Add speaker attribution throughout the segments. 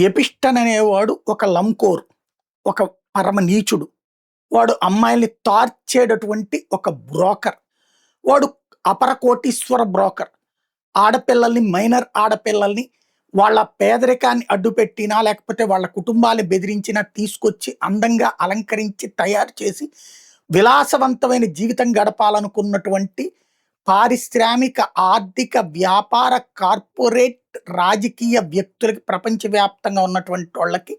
Speaker 1: ఎపిస్టన్ అనేవాడు ఒక లంకోర్. ఒక పరమ నీచుడు. వాడు అమ్మాయిల్ని తార్చేటటువంటి ఒక బ్రోకర్. వాడు అపర కోటీశ్వర బ్రోకర్. ఆడపిల్లల్ని మైనర్ ఆడపిల్లల్ని వాళ్ళ పేదరికాన్ని అడ్డుపెట్టినా, లేకపోతే వాళ్ళ కుటుంబాన్ని బెదిరించినా తీసుకొచ్చి అందంగా అలంకరించి తయారు చేసి విలాసవంతమైన జీవితం గడపాలనుకున్నటువంటి పారిశ్రామిక, ఆర్థిక, వ్యాపార, కార్పొరేట్, రాజకీయ వ్యక్తులకి ప్రపంచవ్యాప్తంగా ఉన్నటువంటి వాళ్ళకి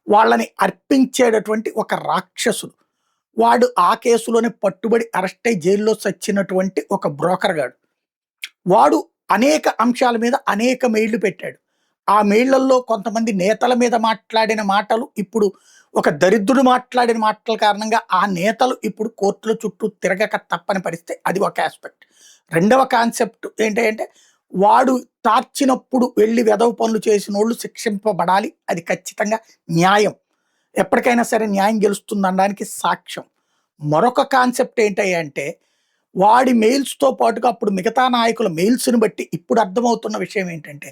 Speaker 1: వాళ్ళని అర్పించేటటువంటి ఒక రాక్షసుడు. వాడు ఆ కేసులోనే పట్టుబడి అరెస్ట్ అయ్యి జైల్లో సచ్చినటువంటి ఒక బ్రోకర్ గాడు. వాడు అనేక అంశాల మీద అనేక మెయిల్‌లు పెట్టాడు. ఆ మెయిల్‌లలో కొంతమంది నేతల మీద మాట్లాడిన మాటలు ఇప్పుడు ఒక దరిద్రుడు మాట్లాడిన మాటల కారణంగా ఆ నేతలు ఇప్పుడు కోర్టుల చుట్టూ తిరగక తప్పని పరిస్థితి. అది ఒక యాస్పెక్ట్. రెండవ కాన్సెప్ట్ ఏంటంటే వాడు తార్చినప్పుడు వెళ్లి వెధవ పనులు చేసినోళ్ళు శిక్షింపబడాలి. అది ఖచ్చితంగా న్యాయం. ఎప్పటికైనా సరే న్యాయం గెలుస్తుందనడానికి సాక్ష్యం. మరొక కాన్సెప్ట్ ఏంటంటే వాడి మెయిల్స్‌తో పాటుగా అప్పుడు మిగతా నాయకుల మెయిల్స్‌ని బట్టి ఇప్పుడు అర్థమవుతున్న విషయం ఏంటంటే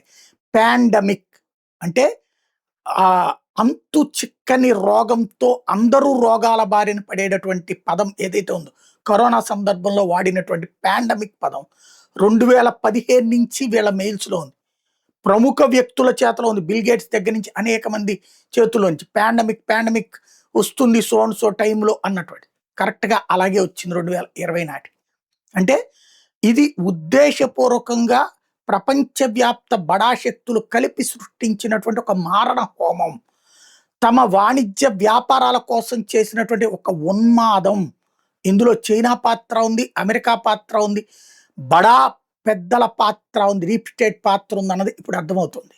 Speaker 1: పాండమిక్ అంటే అంతు చిక్కని రోగంతో అందరూ రోగాల బారిన పడేటటువంటి పదం ఏదైతే ఉందో కరోనా సందర్భంలో వాడినటువంటి పాండమిక్ పదం 2015 నుంచి వీళ్ళ మెయిల్స్‌లో ఉంది. ప్రముఖ వ్యక్తుల చేతిలో ఉంది. బిల్ గేట్స్ దగ్గర నుంచి అనేక మంది చేతుల్లోంచి పాండమిక్ వస్తుంది సో అండ్ సో టైంలో అన్నటువంటి. కరెక్ట్‌గా అలాగే వచ్చింది 2020 నాటికి. అంటే ఇది ఉద్దేశపూర్వకంగా ప్రపంచవ్యాప్త బడా శక్తులు కలిపి సృష్టించినటువంటి ఒక మారణ హోమం. తమ వాణిజ్య వ్యాపారాల కోసం చేసినటువంటి ఒక ఉన్మాదం. ఇందులో చైనా పాత్ర ఉంది, అమెరికా పాత్ర ఉంది, బడా పెద్దల పాత్ర ఉంది, డీప్ స్టేట్ పాత్ర ఉంది అన్నది ఇప్పుడు అర్థమవుతుంది.